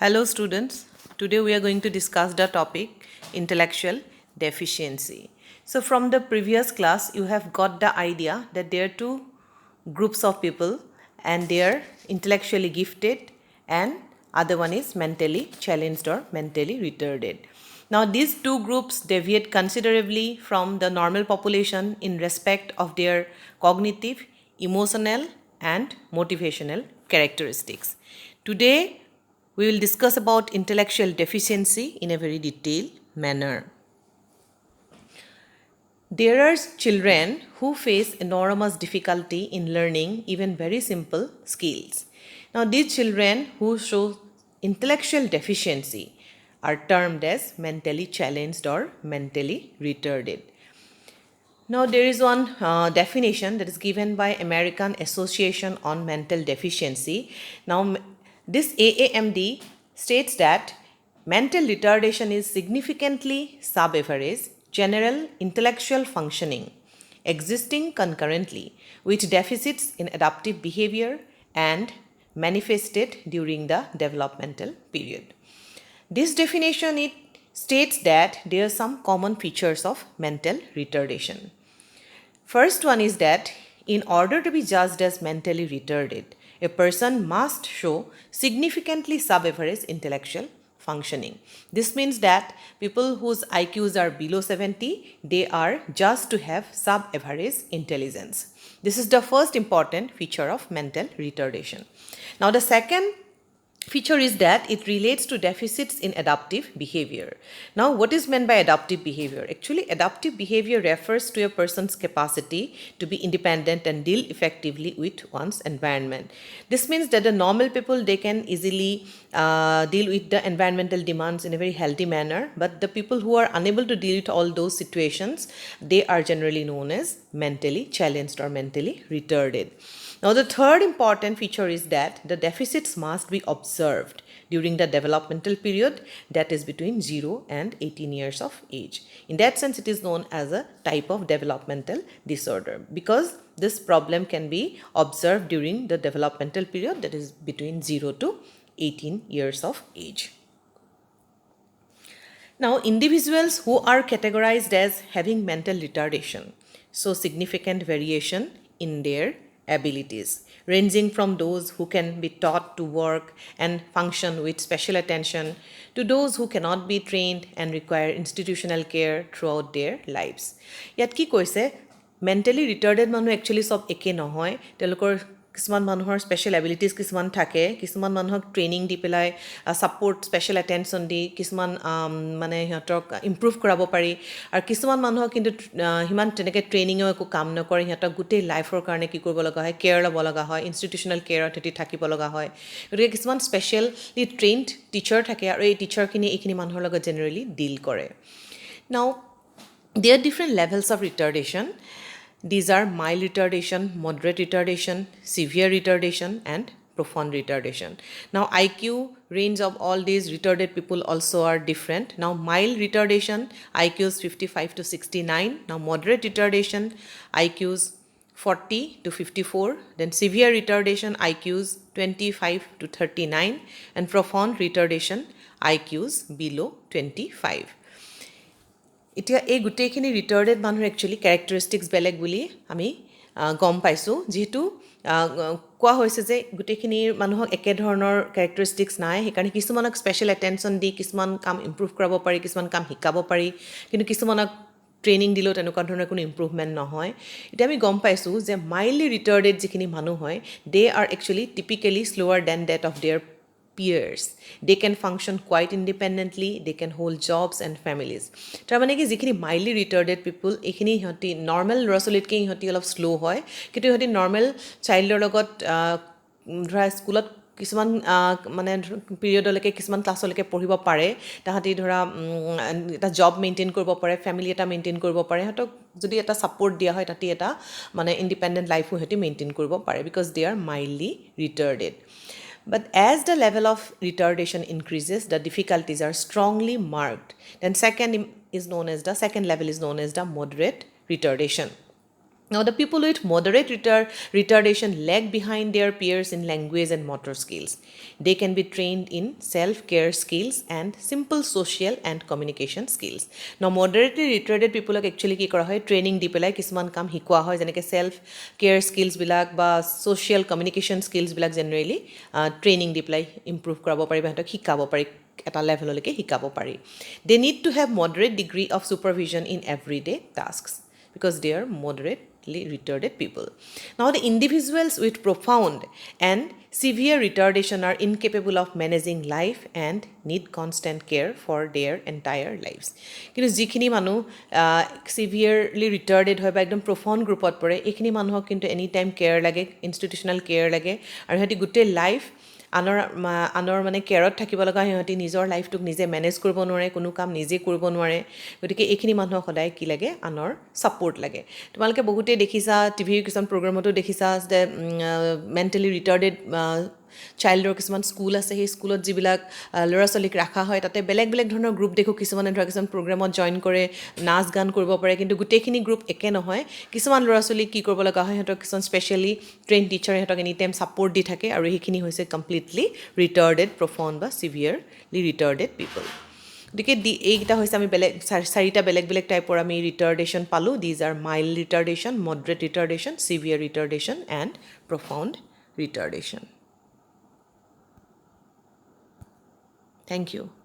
Hello students, today we are going to discuss the topic intellectual deficiency. So from the previous class you have got the idea that there are two groups of people and they are intellectually gifted and other one is mentally challenged or mentally retarded. Now these two groups deviate considerably from the normal population in respect of their cognitive, emotional and motivational characteristics. Today we will discuss about intellectual deficiency in a very detailed manner. There are children who face enormous difficulty in learning even very simple skills. Now, these children who show intellectual deficiency are termed as mentally challenged or mentally retarded. Now, there is one definition that is given by American Association on Mental Deficiency. Now, this AAMD states that mental retardation is significantly sub-average general intellectual functioning existing concurrently with deficits in adaptive behavior and manifested during the developmental period. This definition it states that there are some common features of mental retardation. First one is that in order to be judged as mentally retarded, a person must show significantly sub-average intellectual functioning. This means that people whose IQs are below 70, they are judged to have sub-average intelligence. This is the first important feature of mental retardation. Now the second feature is that it relates to deficits in adaptive behavior. Now, what is meant by adaptive behavior? Actually, adaptive behavior refers to a person's capacity to be independent and deal effectively with one's environment. This means that the normal people, they can easily deal with the environmental demands in a very healthy manner, but the people who are unable to deal with all those situations, they are generally known as mentally challenged or mentally retarded. Now, the third important feature is that the deficits must be observed during the developmental period, that is between 0 and 18 years of age. In that sense, it is known as a type of developmental disorder because this problem can be observed during the developmental period, that is between 0 to 18 years of age. Now, individuals who are categorized as having mental retardation show significant variation in their abilities, ranging from those who can be taught to work and function with special attention to those who cannot be trained and require institutional care throughout their lives. Yat ki koise mentally retarded manu actually sob eke nohoy, telokor কিছুমান মানুহৰ special abilities কিছুমান থাকে, কিছুমান মানুহক training দি পেলাই support special attention দি কিছুমান মানে সিহঁতক ইম্প্ৰুভ কৰাব পাৰি আৰু কিছুমান মানুহক কিন্তু সিমান তেনেকৈ ট্ৰেইনিঙো একো কাম নকৰে, সিহঁতক গোটেই লাইফৰ কাৰণে কি কৰিব লগা হয়, কেয়াৰ ল'ব লগা হয়, ইনষ্টিটিউচনেল কেয়াৰত সিহঁতি থাকিব লগা হয়। গতিকে কিছুমান স্পেচিয়েলি ট্ৰেইনড টিচাৰ থাকে আৰু এই টিচাৰখিনি এইখিনি মানুহৰ লগত জেনেৰেলি ডিল কৰে। নাও there are different levels of retardation. These are mild retardation, moderate retardation, severe retardation, and profound retardation. Now, IQ range of all these retarded people also are different. Now, mild retardation, IQs 55 to 69. Now, moderate retardation, IQs 40 to 54. Then severe retardation, IQs 25 to 39. And profound retardation, IQs below 25. এতিয়া এই গোটেইখিনি ৰিটাৰ্ডেড মানুহৰ actually characteristics বেলেগ বুলি আমি গম পাইছোঁ, যিহেতু কোৱা হৈছে যে গোটেইখিনি মানুহক একেধৰণৰ কেৰেক্টাৰিষ্টিক্স নাই, সেইকাৰণে কিছুমানক স্পেচিয়েল এটেনশ্যন দি কিছুমান কাম ইম্প্ৰুভ কৰাব পাৰি, কিছুমান কাম শিকাব পাৰি, কিন্তু কিছুমানক ট্ৰেইনিং দিলেও তেনেকুৱা ধৰণৰ কোনো ইম্প্ৰুভমেণ্ট নহয়। এতিয়া আমি গম পাইছোঁ যে মাইল্ডলি ৰিটাৰ্ডেড যিখিনি মানুহ হয়, they are actually typically slower than that of their peers. They can function quite independently, they can hold jobs and families. তাৰমানে কি যিখিনি মাইল্ডলি ৰিটাৰ্ডেড পিপুল, এইখিনি সিহঁতি নৰ্মেল ল'ৰা ছোৱালীতকৈ সিহঁতি অলপ শ্ল' হয়, কিন্তু সিহঁতি নৰ্মেল চাইল্ডৰ লগত ধৰা স্কুলত কিছুমান মানে পিৰিয়ডলৈকে কিছুমান ক্লাছলৈকে পঢ়িব পাৰে, তাহাঁতি ধৰা এটা জব মেইনটেইন কৰিব পাৰে, ফেমিলি এটা মেইনটেইন কৰিব পাৰে, সিহঁতক যদি এটা ছাপৰ্ট দিয়া হয় তাহাঁতি এটা মানে ইণ্ডিপেণ্ডেণ্ট লাইফো সিহঁতি মেইনটেইন কৰিব পাৰে because they are mildly retarded. But as the level of retardation increases, the difficulties are strongly marked. Then second level is known as the moderate retardation. Now, the people with moderate retardation lag behind their peers in language and motor skills. They can be trained in self-care skills and simple social and communication skills. Now, moderately retarded people actually কি কৰা হয় training দি পেলাই কিছুমান কাম শিকোৱা হয় যেনেকৈ self care স্কিলছবিলাক বা social communication স্কিলছবিলাক generally training দি পেলাই ইম্প্ৰুভ কৰাব পাৰি বা সিহঁতক শিকাব পাৰি এটা লেভেললৈকে শিকাব পাৰি they need to have moderate degree of supervision in everyday tasks because they are moderately retarded people. Now, the individuals with profound and severe retardation are incapable of managing life and need constant care for their entire lives. কিন্তু যিখিনি মানুহ সিভিয়াৰলি ৰিটাৰ্ডেড হয় বা একদম প্ৰফাউণ্ড গ্ৰুপত পৰে এইখিনি মানুহক কিন্তু এনি টাইম কেয়াৰ লাগে ইনষ্টিটিউচনেল কেয়াৰ লাগে আৰু সিহঁতি গোটেই লাইফ আনৰ মানে কেয়াৰত থাকিব লগা সিহঁতি নিজৰ লাইফটোক নিজে মেনেজ কৰিব নোৱাৰে কোনো কাম নিজে কৰিব নোৱাৰে গতিকে এইখিনি মানুহক সদায় কি লাগে আনৰ ছাপোৰ্ট লাগে তোমালোকে বহুতেই দেখিছা টিভিৰ কিছুমান প্ৰগ্ৰামতো দেখিছা যে মেণ্টেলি ৰিটাৰ্ডেড চাইল্ডৰ কিছুমান স্কুল আছে সেই স্কুলত যিবিলাক ল'ৰা ছোৱালীক ৰখা হয় তাতে বেলেগ বেলেগ ধৰণৰ গ্ৰুপ দেখোঁ কিছুমানে ধৰা কিছুমান প্ৰগ্ৰামত জইন কৰে নাচ গান কৰিব পাৰে কিন্তু গোটেইখিনি গ্ৰুপ একে নহয় কিছুমান ল'ৰা ছোৱালীক কি কৰিব লগা হয় সিহঁতক কিছুমান স্পেচিয়েলি ট্ৰেইন টিচাৰে সিহঁতক এনি টাইম ছাপোৰ্ট দি থাকে আৰু সেইখিনি হৈছে কমপ্লিটলি ৰিটাৰ্ডেড প্ৰফাউণ্ড বা চিভিয়াৰলি ৰিটাৰ্ডেড পিপল গতিকে এইকেইটা হৈছে আমি বেলেগ চাৰিটা বেলেগ বেলেগ টাইপৰ আমি ৰিটাৰ্ডেশ্যন পালোঁ these are mild retardation moderate retardation severe retardation and profound retardation Thank you.